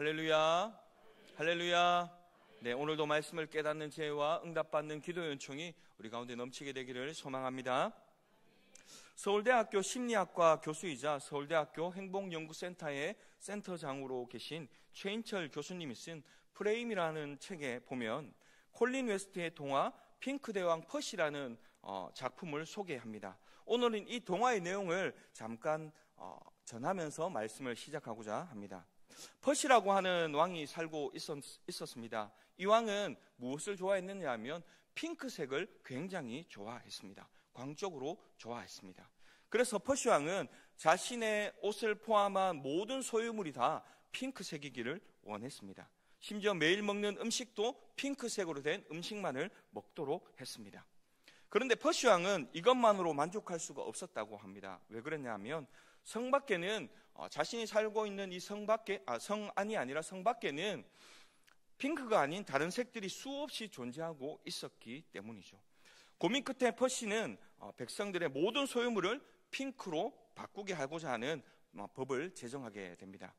할렐루야, 할렐루야. 네, 오늘도 말씀을 깨닫는 지혜와 응답받는 기도 요청이 우리 가운데 넘치게 되기를 소망합니다. 서울대학교 심리학과 교수이자 서울대학교 행복연구센터의 센터장으로 계신 최인철 교수님이 쓴 프레임이라는 책에 보면 콜린 웨스트의 동화 핑크대왕 퍼시라는 작품을 소개합니다. 오늘은 이 동화의 내용을 잠깐 전하면서 말씀을 시작하고자 합니다. 퍼시라고 하는 왕이 살고 있었습니다. 이 왕은 무엇을 좋아했느냐 하면 핑크색을 굉장히 좋아했습니다. 광적으로 좋아했습니다. 그래서 퍼시 왕은 자신의 옷을 포함한 모든 소유물이 다 핑크색이기를 원했습니다. 심지어 매일 먹는 음식도 핑크색으로 된 음식만을 먹도록 했습니다. 그런데 퍼시 왕은 이것만으로 만족할 수가 없었다고 합니다. 왜 그랬냐면 성 밖에는 자신이 살고 있는 이 성 안이 아니라 성 밖에는 핑크가 아닌 다른 색들이 수없이 존재하고 있었기 때문이죠. 고민 끝에 퍼시는 백성들의 모든 소유물을 핑크로 바꾸게 하고자 하는 법을 제정하게 됩니다.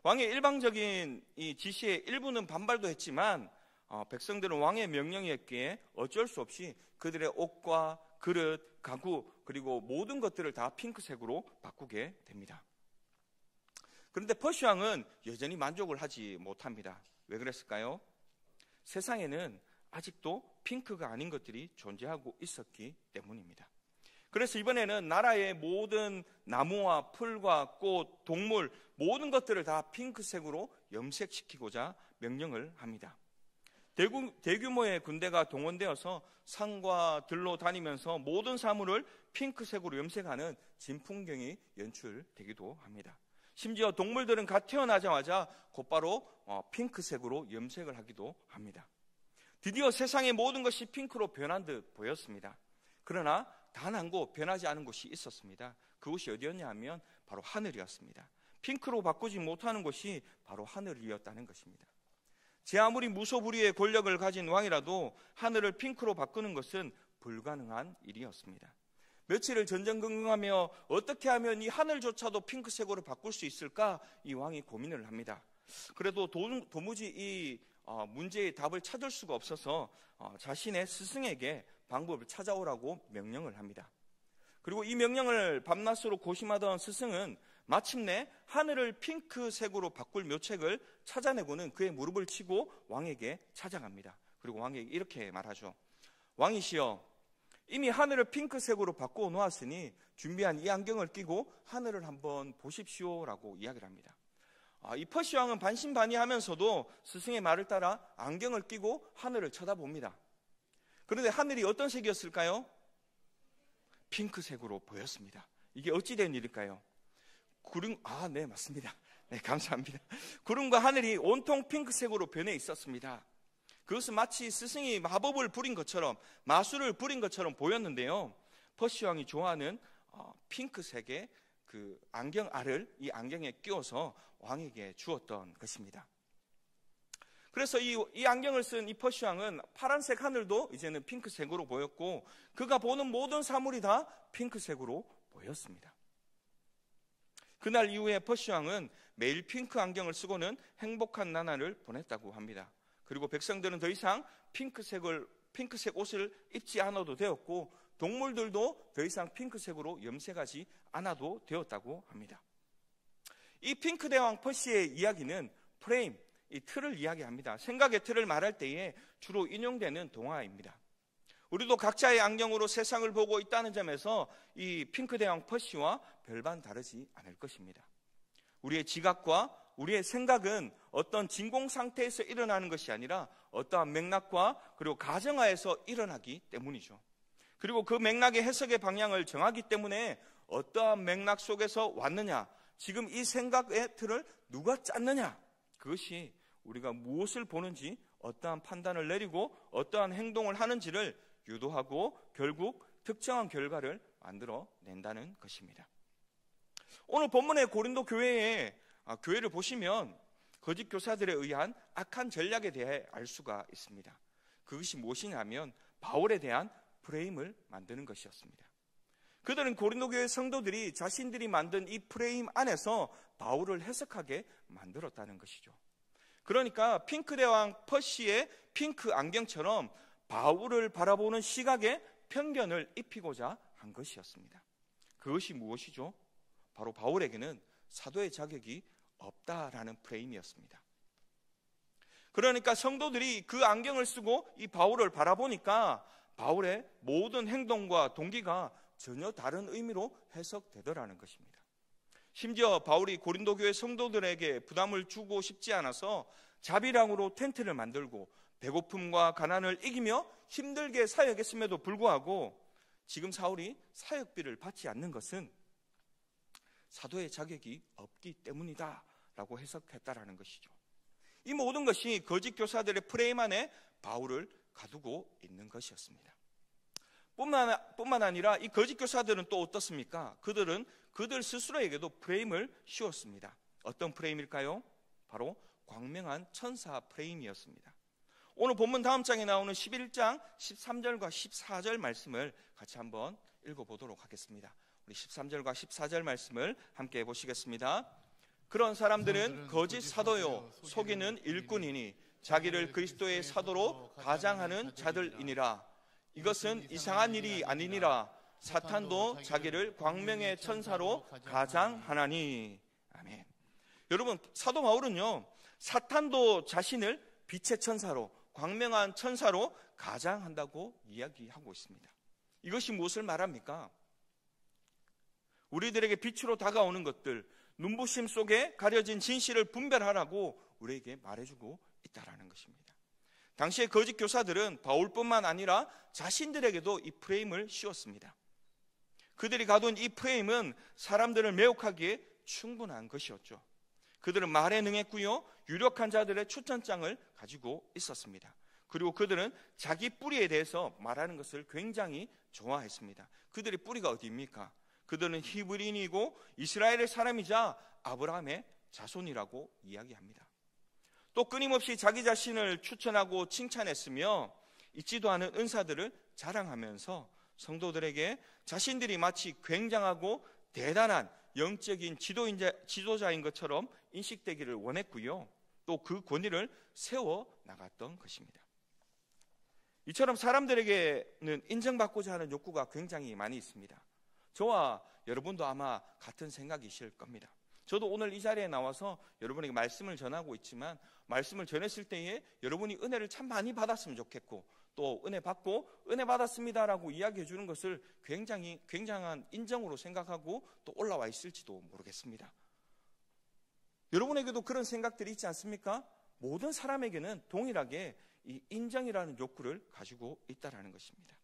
왕의 일방적인 이 지시에 일부는 반발도 했지만 백성들은 왕의 명령이었기에 어쩔 수 없이 그들의 옷과 그릇, 가구 그리고 모든 것들을 다 핑크색으로 바꾸게 됩니다. 그런데 퍼시 왕은 여전히 만족을 하지 못합니다. 왜 그랬을까요? 세상에는 아직도 핑크가 아닌 것들이 존재하고 있었기 때문입니다. 그래서 이번에는 나라의 모든 나무와 풀과 꽃, 동물 모든 것들을 다 핑크색으로 염색시키고자 명령을 합니다. 대규모의 군대가 동원되어서 산과 들로 다니면서 모든 사물을 핑크색으로 염색하는 진풍경이 연출되기도 합니다. 심지어 동물들은 갓 태어나자마자 곧바로 핑크색으로 염색을 하기도 합니다. 드디어 세상의 모든 것이 핑크로 변한 듯 보였습니다. 그러나 단 한 곳 변하지 않은 곳이 있었습니다. 그곳이 어디였냐 하면 바로 하늘이었습니다. 핑크로 바꾸지 못하는 곳이 바로 하늘이었다는 것입니다. 제 아무리 무소불위의 권력을 가진 왕이라도 하늘을 핑크로 바꾸는 것은 불가능한 일이었습니다. 며칠을 전전긍긍하며 어떻게 하면 이 하늘조차도 핑크색으로 바꿀 수 있을까 이 왕이 고민을 합니다. 그래도 도무지 이 문제의 답을 찾을 수가 없어서 자신의 스승에게 방법을 찾아오라고 명령을 합니다. 그리고 이 명령을 밤낮으로 고심하던 스승은 마침내 하늘을 핑크색으로 바꿀 묘책을 찾아내고는 그의 무릎을 치고 왕에게 찾아갑니다. 그리고 왕에게 이렇게 말하죠. 왕이시여, 이미 하늘을 핑크색으로 바꾸어 놓았으니 준비한 이 안경을 끼고 하늘을 한번 보십시오라고 이야기를 합니다. 이 퍼시 왕은 반신반의하면서도 스승의 말을 따라 안경을 끼고 하늘을 쳐다봅니다. 그런데 하늘이 어떤 색이었을까요? 핑크색으로 보였습니다. 이게 어찌 된 일일까요? 네, 맞습니다. 네, 감사합니다. 구름과 하늘이 온통 핑크색으로 변해 있었습니다. 그것은 마치 스승이 마법을 부린 것처럼, 마술을 부린 것처럼 보였는데요. 퍼시 왕이 좋아하는 핑크색의 그 안경알을 이 안경에 끼워서 왕에게 주었던 것입니다. 그래서 이 안경을 쓴 이 퍼시 왕은 파란색 하늘도 이제는 핑크색으로 보였고 그가 보는 모든 사물이 다 핑크색으로 보였습니다. 그날 이후에 퍼시 왕은 매일 핑크 안경을 쓰고는 행복한 나날을 보냈다고 합니다. 그리고 백성들은 더 이상 핑크색 옷을 입지 않아도 되었고 동물들도 더 이상 핑크색으로 염색하지 않아도 되었다고 합니다. 이 핑크 대왕 퍼시의 이야기는 프레임, 이 틀을 이야기합니다. 생각의 틀을 말할 때에 주로 인용되는 동화입니다. 우리도 각자의 안경으로 세상을 보고 있다는 점에서 이 핑크 대왕 퍼시와 별반 다르지 않을 것입니다. 우리의 지각과 우리의 생각은 어떤 진공 상태에서 일어나는 것이 아니라 어떠한 맥락과 그리고 가정하에서 일어나기 때문이죠. 그리고 그 맥락의 해석의 방향을 정하기 때문에 어떠한 맥락 속에서 왔느냐, 지금 이 생각의 틀을 누가 짰느냐, 그것이 우리가 무엇을 보는지 어떠한 판단을 내리고 어떠한 행동을 하는지를 유도하고 결국 특정한 결과를 만들어낸다는 것입니다. 오늘 본문의 고린도 교회를 보시면 거짓 교사들에 의한 악한 전략에 대해 알 수가 있습니다. 그것이 무엇이냐면 바울에 대한 프레임을 만드는 것이었습니다. 그들은 고린도 교회 성도들이 자신들이 만든 이 프레임 안에서 바울을 해석하게 만들었다는 것이죠. 그러니까 핑크대왕 퍼시의 핑크 안경처럼 바울을 바라보는 시각에 편견을 입히고자 한 것이었습니다. 그것이 무엇이죠? 바로 바울에게는 사도의 자격이 없다라는 프레임이었습니다. 그러니까 성도들이 그 안경을 쓰고 이 바울을 바라보니까 바울의 모든 행동과 동기가 전혀 다른 의미로 해석되더라는 것입니다. 심지어 바울이 고린도 교회 성도들에게 부담을 주고 싶지 않아서 자비랑으로 텐트를 만들고 배고픔과 가난을 이기며 힘들게 사역했음에도 불구하고 지금 사울이 사역비를 받지 않는 것은 사도의 자격이 없기 때문이다 라고 해석했다라는 것이죠. 이 모든 것이 거짓 교사들의 프레임 안에 바울을 가두고 있는 것이었습니다. 뿐만 아니라 이 거짓 교사들은 또 어떻습니까? 그들은 그들 스스로에게도 프레임을 씌웠습니다. 어떤 프레임일까요? 바로 광명한 천사 프레임이었습니다. 오늘 본문 다음 장에 나오는 11장 13절과 14절 말씀을 같이 한번 읽어보도록 하겠습니다. 우리 13절과 14절 말씀을 함께 보시겠습니다. 그런 사람들은 거짓 사도요 속이는 일꾼이니 자기를 그리스도의 사도로 가장하는 자들이니라. 이것은 이상한 일이 아니니라. 사탄도 자기를 광명의 천사로 가장하나니. 아멘. 여러분, 사도 바울은요, 사탄도 자신을 빛의 천사로, 광명한 천사로 가장한다고 이야기하고 있습니다. 이것이 무엇을 말합니까? 우리들에게 빛으로 다가오는 것들, 눈부심 속에 가려진 진실을 분별하라고 우리에게 말해주고 있다는 것입니다. 당시의 거짓 교사들은 바울뿐만 아니라 자신들에게도 이 프레임을 씌웠습니다. 그들이 가둔 이 프레임은 사람들을 매혹하기에 충분한 것이었죠. 그들은 말에 능했고요, 유력한 자들의 추천장을 가지고 있었습니다. 그리고 그들은 자기 뿌리에 대해서 말하는 것을 굉장히 좋아했습니다. 그들의 뿌리가 어디입니까? 그들은 히브리인이고 이스라엘의 사람이자 아브라함의 자손이라고 이야기합니다. 또 끊임없이 자기 자신을 추천하고 칭찬했으며 있지도 않은 은사들을 자랑하면서 성도들에게 자신들이 마치 굉장하고 대단한 영적인 지도자인 것처럼 인식되기를 원했고요. 또 그 권위를 세워 나갔던 것입니다. 이처럼 사람들에게는 인정받고자 하는 욕구가 굉장히 많이 있습니다. 저와 여러분도 아마 같은 생각이실 겁니다. 저도 오늘 이 자리에 나와서 여러분에게 말씀을 전하고 있지만 말씀을 전했을 때에 여러분이 은혜를 참 많이 받았으면 좋겠고 또 은혜 받고 은혜 받았습니다라고 이야기해 주는 것을 굉장한 인정으로 생각하고 또 올라와 있을지도 모르겠습니다. 여러분에게도 그런 생각들이 있지 않습니까? 모든 사람에게는 동일하게 이 인정이라는 욕구를 가지고 있다는 것입니다.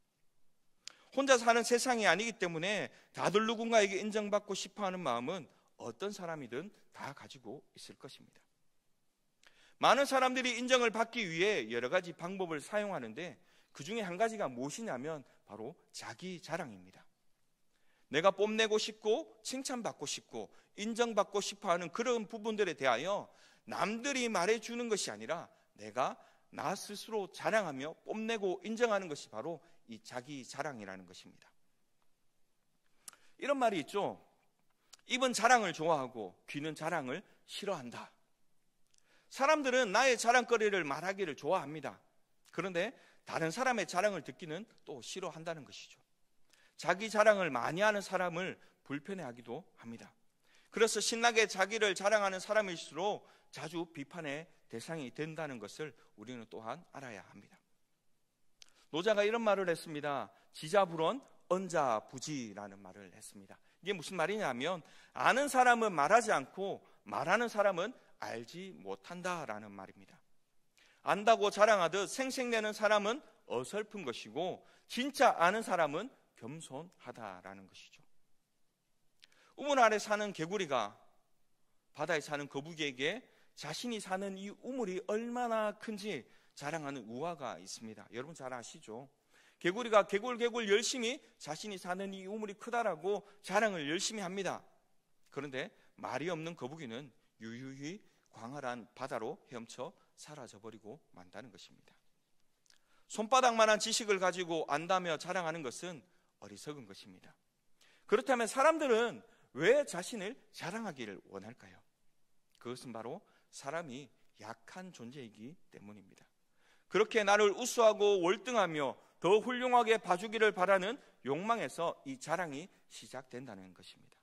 혼자 사는 세상이 아니기 때문에 다들 누군가에게 인정받고 싶어하는 마음은 어떤 사람이든 다 가지고 있을 것입니다. 많은 사람들이 인정을 받기 위해 여러 가지 방법을 사용하는데 그 중에 한 가지가 무엇이냐면 바로 자기 자랑입니다. 내가 뽐내고 싶고 칭찬받고 싶고 인정받고 싶어하는 그런 부분들에 대하여 남들이 말해주는 것이 아니라 내가 나 스스로 자랑하며 뽐내고 인정하는 것이 바로 이 자기 자랑이라는 것입니다. 이런 말이 있죠. 입은 자랑을 좋아하고 귀는 자랑을 싫어한다. 사람들은 나의 자랑거리를 말하기를 좋아합니다. 그런데 다른 사람의 자랑을 듣기는 또 싫어한다는 것이죠. 자기 자랑을 많이 하는 사람을 불편해하기도 합니다. 그래서 신나게 자기를 자랑하는 사람일수록 자주 비판의 대상이 된다는 것을 우리는 또한 알아야 합니다. 노자가 이런 말을 했습니다. 지자불언 언자부지라는 말을 했습니다. 이게 무슨 말이냐면 아는 사람은 말하지 않고 말하는 사람은 알지 못한다라는 말입니다. 안다고 자랑하듯 생색내는 사람은 어설픈 것이고 진짜 아는 사람은 겸손하다라는 것이죠. 우물 아래 사는 개구리가 바다에 사는 거북이에게 자신이 사는 이 우물이 얼마나 큰지 자랑하는 우화가 있습니다. 여러분 잘 아시죠? 개구리가 개굴개굴 열심히 자신이 사는 이 우물이 크다라고 자랑을 열심히 합니다. 그런데 말이 없는 거북이는 유유히 광활한 바다로 헤엄쳐 사라져버리고 만다는 것입니다. 손바닥만한 지식을 가지고 안다며 자랑하는 것은 어리석은 것입니다. 그렇다면 사람들은 왜 자신을 자랑하기를 원할까요? 그것은 바로 사람이 약한 존재이기 때문입니다. 그렇게 나를 우수하고 월등하며 더 훌륭하게 봐주기를 바라는 욕망에서 이 자랑이 시작된다는 것입니다.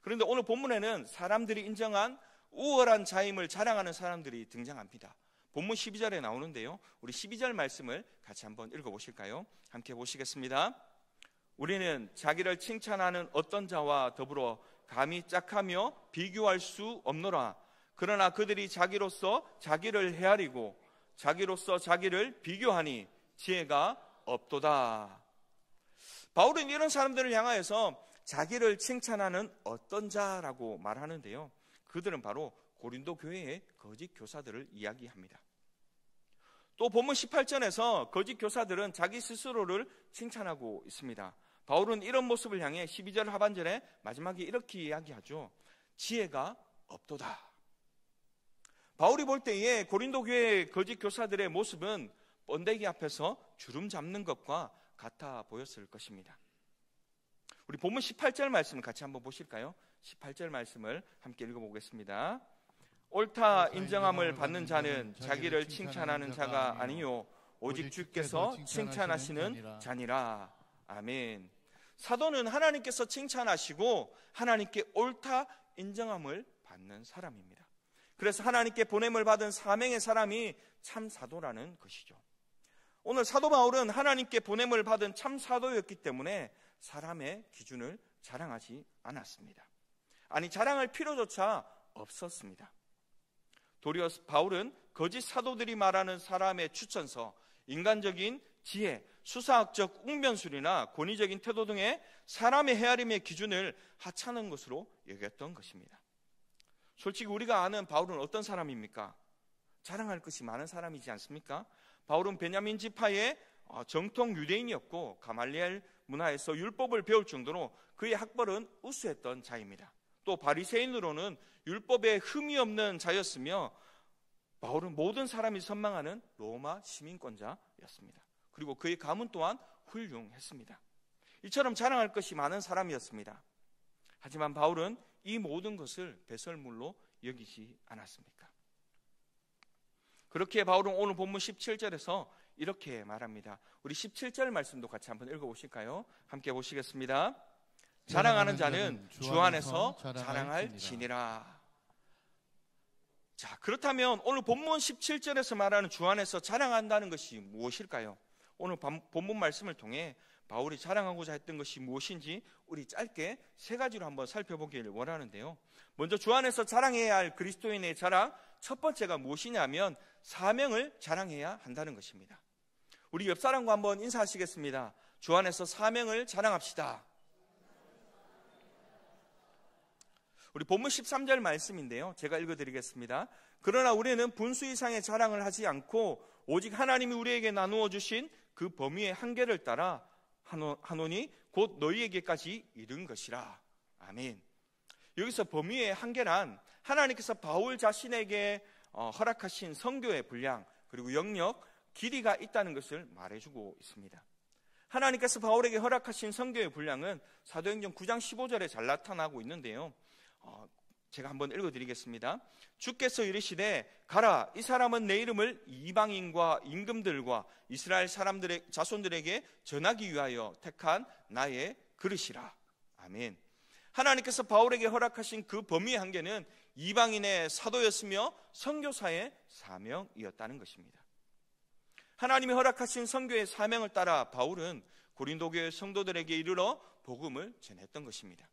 그런데 오늘 본문에는 사람들이 인정한 우월한 자임을 자랑하는 사람들이 등장합니다. 본문 12절에 나오는데요, 우리 12절 말씀을 같이 한번 읽어보실까요? 함께 보시겠습니다. 우리는 자기를 칭찬하는 어떤 자와 더불어 감히 짝하며 비교할 수 없노라. 그러나 그들이 자기로서 자기를 헤아리고 자기로서 자기를 비교하니 지혜가 없도다. 바울은 이런 사람들을 향하여서 자기를 칭찬하는 어떤 자라고 말하는데요, 그들은 바로 고린도 교회의 거짓 교사들을 이야기합니다. 또 본문 18절에서 거짓 교사들은 자기 스스로를 칭찬하고 있습니다. 바울은 이런 모습을 향해 12절 하반절에 마지막에 이렇게 이야기하죠. 지혜가 없도다. 바울이 볼 때에 고린도 교회의 거짓 교사들의 모습은 번데기 앞에서 주름 잡는 것과 같아 보였을 것입니다. 우리 본문 18절 말씀을 같이 한번 보실까요? 18절 말씀을 함께 읽어보겠습니다. 옳다 인정함을 받는 자는 자기를 칭찬하는 자가 아니요 오직 주께서 칭찬하시는 자니라. 아멘. 사도는 하나님께서 칭찬하시고 하나님께 옳다 인정함을 받는 사람입니다. 그래서 하나님께 보냄을 받은 사명의 사람이 참 사도라는 것이죠. 오늘 사도 바울은 하나님께 보냄을 받은 참 사도였기 때문에 사람의 기준을 자랑하지 않았습니다. 아니, 자랑할 필요조차 없었습니다. 도리어 바울은 거짓 사도들이 말하는 사람의 추천서, 인간적인 지혜, 수사학적 웅변술이나 권위적인 태도 등의 사람의 헤아림의 기준을 하찮은 것으로 여겼던 것입니다. 솔직히 우리가 아는 바울은 어떤 사람입니까? 자랑할 것이 많은 사람이지 않습니까? 바울은 베냐민 지파의 정통 유대인이었고 가말리엘 문화에서 율법을 배울 정도로 그의 학벌은 우수했던 자입니다. 또 바리새인으로는 율법에 흠이 없는 자였으며 바울은 모든 사람이 선망하는 로마 시민권자였습니다. 그리고 그의 가문 또한 훌륭했습니다. 이처럼 자랑할 것이 많은 사람이었습니다. 하지만 바울은 이 모든 것을 배설물로 여기지 않았습니까? 그렇게 바울은 오늘 본문 17절에서 이렇게 말합니다. 우리 17절 말씀도 같이 한번 읽어보실까요? 함께 보시겠습니다. 자랑하는 자는 주 안에서 자랑할지니라. 자, 그렇다면 오늘 본문 17절에서 말하는 주 안에서 자랑한다는 것이 무엇일까요? 오늘 본문 말씀을 통해 바울이 자랑하고자 했던 것이 무엇인지 우리 짧게 세 가지로 한번 살펴보기를 원하는데요. 먼저 주 안에서 자랑해야 할 그리스도인의 자랑, 첫 번째가 무엇이냐면 사명을 자랑해야 한다는 것입니다. 우리 옆 사람과 한번 인사하시겠습니다. 주 안에서 사명을 자랑합시다. 우리 본문 13절 말씀인데요, 제가 읽어드리겠습니다. 그러나 우리는 분수 이상의 자랑을 하지 않고 오직 하나님이 우리에게 나누어 주신 그 범위의 한계를 따라 하노니 곧 너희에게까지 이른 것이라. 아멘. 여기서 범위의 한계란 하나님께서 바울 자신에게 허락하신 선교의 분량 그리고 영역, 길이가 있다는 것을 말해주고 있습니다. 하나님께서 바울에게 허락하신 선교의 분량은 사도행전 9장 15절에 잘 나타나고 있는데요, 제가 한번 읽어드리겠습니다. 주께서 이르시되 가라, 이 사람은 내 이름을 이방인과 임금들과 이스라엘 사람들의 자손들에게 전하기 위하여 택한 나의 그릇이라. 아멘. 하나님께서 바울에게 허락하신 그 범위의 한계는 이방인의 사도였으며 선교사의 사명이었다는 것입니다. 하나님이 허락하신 선교의 사명을 따라 바울은 고린도 교회 성도들에게 이르러 복음을 전했던 것입니다.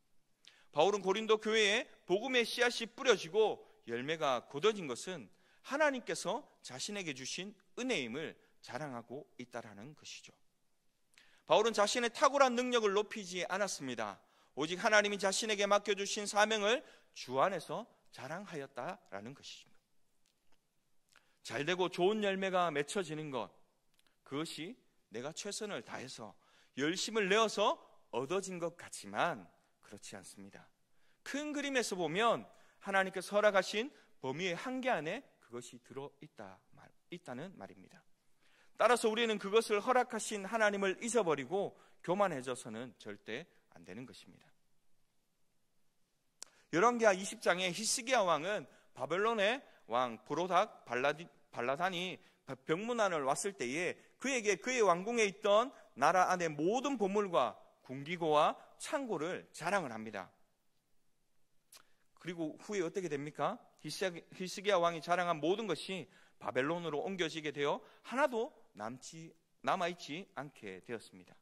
바울은 고린도 교회에 복음의 씨앗이 뿌려지고 열매가 굳어진 것은 하나님께서 자신에게 주신 은혜임을 자랑하고 있다라는 것이죠. 바울은 자신의 탁월한 능력을 높이지 않았습니다. 오직 하나님이 자신에게 맡겨주신 사명을 주 안에서 자랑하였다라는 것입니다. 잘되고 좋은 열매가 맺혀지는 것, 그것이 내가 최선을 다해서 열심을 내어서 얻어진 것 같지만 그렇지 않습니다. 큰 그림에서 보면 하나님께서 허락하신 범위의 한계 안에 그것이 들어있다는 말입니다. 따라서 우리는 그것을 허락하신 하나님을 잊어버리고 교만해져서는 절대 안 되는 것입니다. 열왕기하 20장에 히스기야 왕은 바벨론의 왕 브로닥 발라단이 병문안을 왔을 때에 그에게 그의 왕궁에 있던 나라 안의 모든 보물과 군기고와 창고를 자랑을 합니다. 그리고 후에 어떻게 됩니까? 히스기야 왕이 자랑한 모든 것이 바벨론으로 옮겨지게 되어 하나도 남아있지 않게 되었습니다.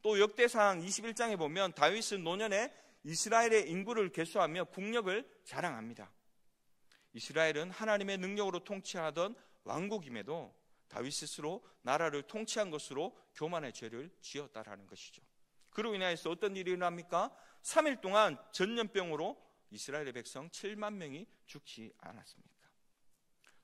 또 역대상 21장에 보면 다윗은 노년에 이스라엘의 인구를 계수하며 국력을 자랑합니다. 이스라엘은 하나님의 능력으로 통치하던 왕국임에도 다윗 스스로 나라를 통치한 것으로 교만의 죄를 지었다라는 것이죠. 그로 인하여서 어떤 일이 일어납니까? 3일 동안 전염병으로 이스라엘의 백성 7만 명이 죽지 않았습니까?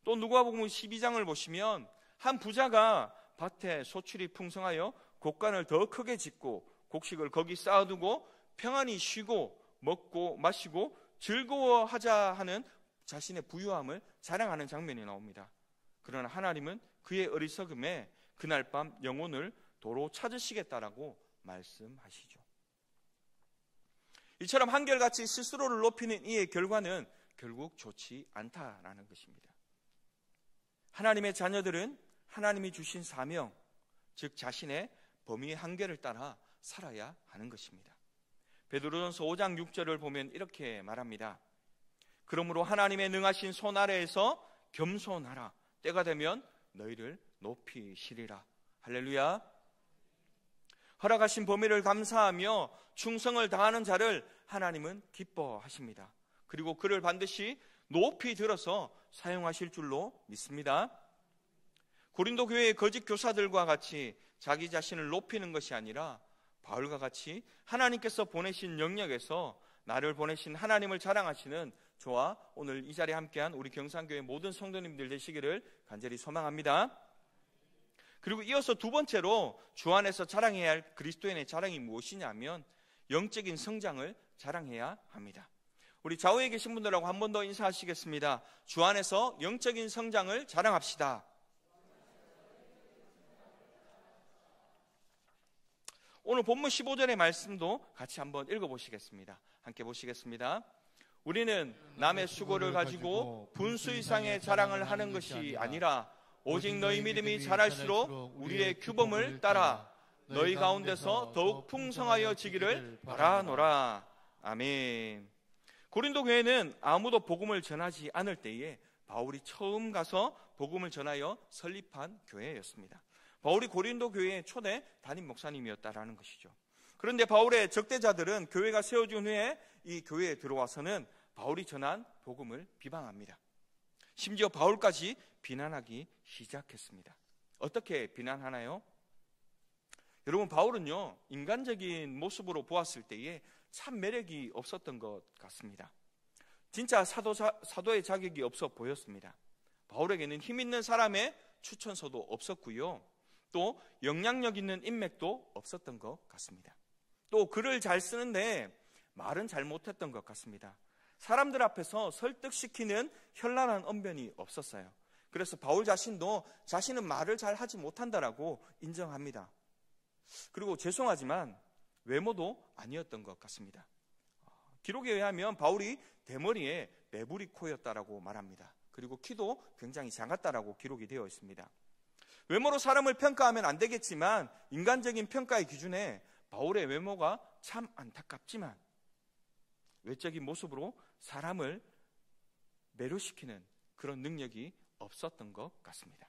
또 누가복음 12장을 보시면 한 부자가 밭에 소출이 풍성하여 곡간을 더 크게 짓고 곡식을 거기 쌓아두고 평안히 쉬고 먹고 마시고 즐거워하자 하는 자신의 부유함을 자랑하는 장면이 나옵니다. 그러나 하나님은 그의 어리석음에 그날 밤 영혼을 도로 찾으시겠다라고 말씀하시죠. 이처럼 한결같이 스스로를 높이는 이의 결과는 결국 좋지 않다라는 것입니다. 하나님의 자녀들은 하나님이 주신 사명, 즉 자신의 범위의 한계를 따라 살아야 하는 것입니다. 베드로전서 5장 6절을 보면 이렇게 말합니다. 그러므로 하나님의 능하신 손 아래에서 겸손하라. 때가 되면 너희를 높이시리라. 할렐루야. 허락하신 범위를 감사하며 충성을 다하는 자를 하나님은 기뻐하십니다. 그리고 그를 반드시 높이 들어서 사용하실 줄로 믿습니다. 고린도 교회의 거짓 교사들과 같이 자기 자신을 높이는 것이 아니라 바울과 같이 하나님께서 보내신 영역에서 나를 보내신 하나님을 자랑하시는 저와 오늘 이 자리에 함께한 우리 경산교회 모든 성도님들 되시기를 간절히 소망합니다. 그리고 이어서 두 번째로 주 안에서 자랑해야 할 그리스도인의 자랑이 무엇이냐면 영적인 성장을 자랑해야 합니다. 우리 좌우에 계신 분들하고 한 번 더 인사하시겠습니다. 주 안에서 영적인 성장을 자랑합시다. 오늘 본문 15절의 말씀도 같이 한번 읽어보시겠습니다. 함께 보시겠습니다. 우리는 남의 수고를 가지고 분수 이상의 자랑을 하는 것이 아니라 오직 너희 믿음이 자랄수록 우리의 규범을 따라 너희 가운데서 더욱 풍성하여 지기를 바라노라. 아멘. 고린도 교회는 아무도 복음을 전하지 않을 때에 바울이 처음 가서 복음을 전하여 설립한 교회였습니다. 바울이 고린도 교회의 초대 담임 목사님이었다라는 것이죠. 그런데 바울의 적대자들은 교회가 세워진 후에 이 교회에 들어와서는 바울이 전한 복음을 비방합니다. 심지어 바울까지 비난하기 시작했습니다. 어떻게 비난하나요? 여러분, 바울은요, 인간적인 모습으로 보았을 때에 참 매력이 없었던 것 같습니다. 진짜 사도의 자격이 없어 보였습니다. 바울에게는 힘 있는 사람의 추천서도 없었고요, 또 영향력 있는 인맥도 없었던 것 같습니다. 또 글을 잘 쓰는데 말은 잘 못했던 것 같습니다. 사람들 앞에서 설득시키는 현란한 언변이 없었어요. 그래서 바울 자신도 자신은 말을 잘 하지 못한다라고 인정합니다. 그리고 죄송하지만 외모도 아니었던 것 같습니다. 기록에 의하면 바울이 대머리에 매부리 코였다라고 말합니다. 그리고 키도 굉장히 작았다라고 기록이 되어 있습니다. 외모로 사람을 평가하면 안 되겠지만 인간적인 평가의 기준에 바울의 외모가 참 안타깝지만 외적인 모습으로 사람을 매료시키는 그런 능력이 없었던 것 같습니다.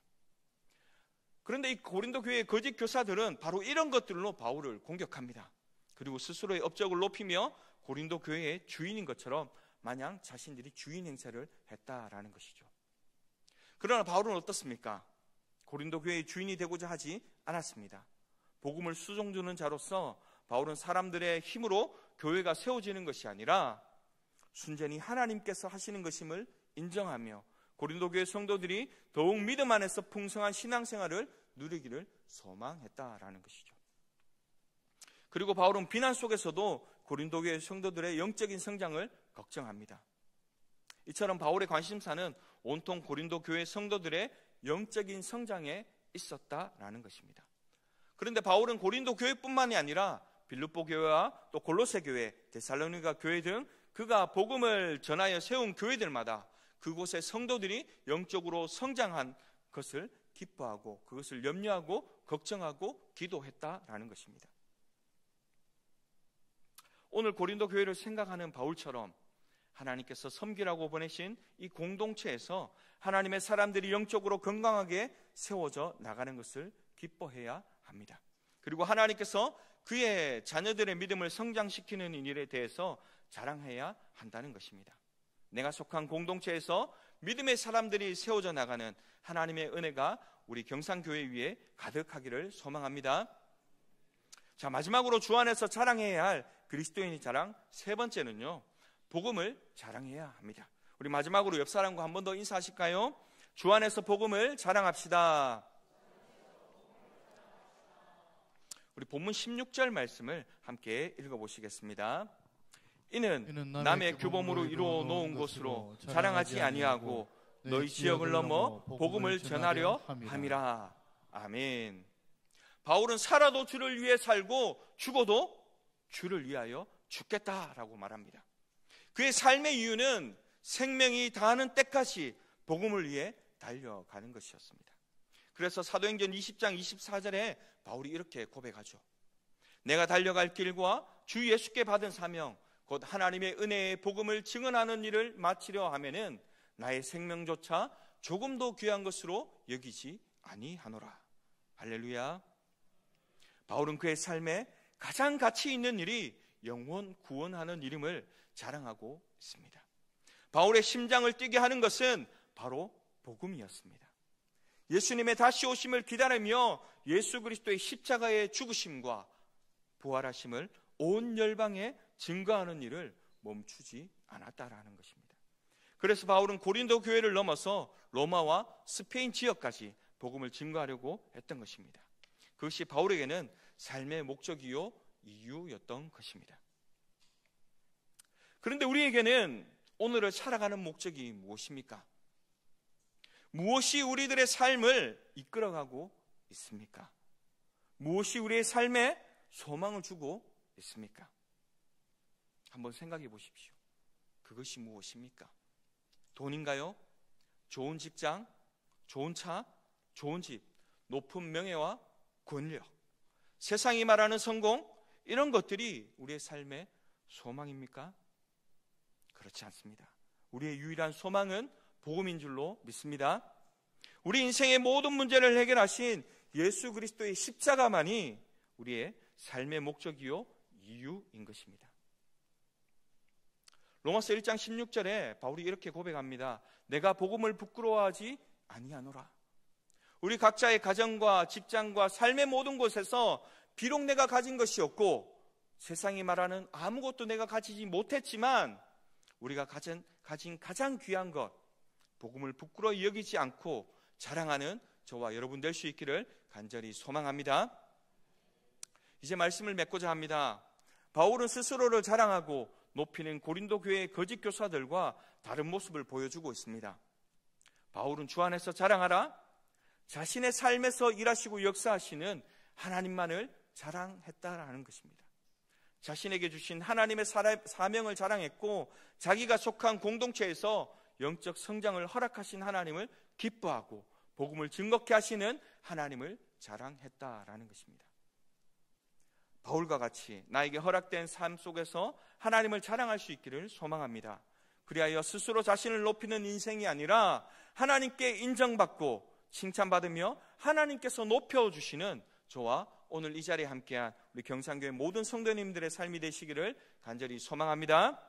그런데 이 고린도 교회의 거짓 교사들은 바로 이런 것들로 바울을 공격합니다. 그리고 스스로의 업적을 높이며 고린도 교회의 주인인 것처럼 마냥 자신들이 주인 행세를 했다라는 것이죠. 그러나 바울은 어떻습니까? 고린도 교회의 주인이 되고자 하지 않았습니다. 복음을 수종주는 자로서 바울은 사람들의 힘으로 교회가 세워지는 것이 아니라 순전히 하나님께서 하시는 것임을 인정하며 고린도 교회 성도들이 더욱 믿음 안에서 풍성한 신앙생활을 누리기를 소망했다라는 것이죠. 그리고 바울은 비난 속에서도 고린도 교회 성도들의 영적인 성장을 걱정합니다. 이처럼 바울의 관심사는 온통 고린도 교회 성도들의 영적인 성장에 있었다라는 것입니다. 그런데 바울은 고린도 교회뿐만이 아니라 빌립보 교회와 또 골로새 교회, 데살로니가 교회 등 그가 복음을 전하여 세운 교회들마다 그곳의 성도들이 영적으로 성장한 것을 기뻐하고 그것을 염려하고 걱정하고 기도했다라는 것입니다. 오늘 고린도 교회를 생각하는 바울처럼 하나님께서 섬기라고 보내신 이 공동체에서 하나님의 사람들이 영적으로 건강하게 세워져 나가는 것을 기뻐해야 합니다. 그리고 하나님께서 그의 자녀들의 믿음을 성장시키는 일에 대해서 자랑해야 한다는 것입니다. 내가 속한 공동체에서 믿음의 사람들이 세워져 나가는 하나님의 은혜가 우리 경상교회 위에 가득하기를 소망합니다. 자, 마지막으로 주 안에서 자랑해야 할 그리스도인의 자랑 세 번째는요, 복음을 자랑해야 합니다. 우리 마지막으로 옆 사람과 한 번 더 인사하실까요? 주 안에서 복음을 자랑합시다. 우리 본문 16절 말씀을 함께 읽어보시겠습니다. 이는 남의 규범으로 이루어 놓은 것으로 자랑하지 아니하고 너희 지역을 넘어 복음을 전하려 함이라. 아멘. 바울은 살아도 주를 위해 살고 죽어도 주를 위하여 죽겠다라고 말합니다. 그의 삶의 이유는 생명이 다하는 때까지 복음을 위해 달려가는 것이었습니다. 그래서 사도행전 20장 24절에 바울이 이렇게 고백하죠. 내가 달려갈 길과 주 예수께 받은 사명 곧 하나님의 은혜의 복음을 증언하는 일을 마치려 하면은 나의 생명조차 조금도 귀한 것으로 여기지 아니하노라. 할렐루야. 바울은 그의 삶에 가장 가치 있는 일이 영혼 구원하는 일임을 자랑하고 있습니다. 바울의 심장을 뛰게 하는 것은 바로 복음이었습니다. 예수님의 다시 오심을 기다리며 예수 그리스도의 십자가의 죽으심과 부활하심을 온 열방에 증거하는 일을 멈추지 않았다라는 것입니다. 그래서 바울은 고린도 교회를 넘어서 로마와 스페인 지역까지 복음을 증거하려고 했던 것입니다. 그것이 바울에게는 삶의 목적이요 이유였던 것입니다. 그런데 우리에게는 오늘을 살아가는 목적이 무엇입니까? 무엇이 우리들의 삶을 이끌어가고 있습니까? 무엇이 우리의 삶에 소망을 주고 있습니까? 한번 생각해 보십시오. 그것이 무엇입니까? 돈인가요? 좋은 직장, 좋은 차, 좋은 집, 높은 명예와 권력, 세상이 말하는 성공, 이런 것들이 우리의 삶의 소망입니까? 그렇지 않습니다. 우리의 유일한 소망은 복음인 줄로 믿습니다. 우리 인생의 모든 문제를 해결하신 예수 그리스도의 십자가만이 우리의 삶의 목적이요 이유인 것입니다. 로마서 1장 16절에 바울이 이렇게 고백합니다. 내가 복음을 부끄러워하지 아니하노라. 우리 각자의 가정과 직장과 삶의 모든 곳에서 비록 내가 가진 것이 없고 세상이 말하는 아무것도 내가 가지지 못했지만 우리가 가진 가장 귀한 것, 복음을 부끄러워 여기지 않고 자랑하는 저와 여러분 될 수 있기를 간절히 소망합니다. 이제 말씀을 맺고자 합니다. 바울은 스스로를 자랑하고 높이는 고린도 교회의 거짓 교사들과 다른 모습을 보여주고 있습니다. 바울은 주 안에서 자랑하라, 자신의 삶에서 일하시고 역사하시는 하나님만을 자랑했다라는 것입니다. 자신에게 주신 하나님의 사명을 자랑했고 자기가 속한 공동체에서 영적 성장을 허락하신 하나님을 기뻐하고 복음을 증거케 하시는 하나님을 자랑했다라는 것입니다. 바울과 같이 나에게 허락된 삶 속에서 하나님을 자랑할 수 있기를 소망합니다. 그리하여 스스로 자신을 높이는 인생이 아니라 하나님께 인정받고 칭찬받으며 하나님께서 높여주시는 저와 오늘 이 자리에 함께한 우리 경상교회 모든 성도님들의 삶이 되시기를 간절히 소망합니다.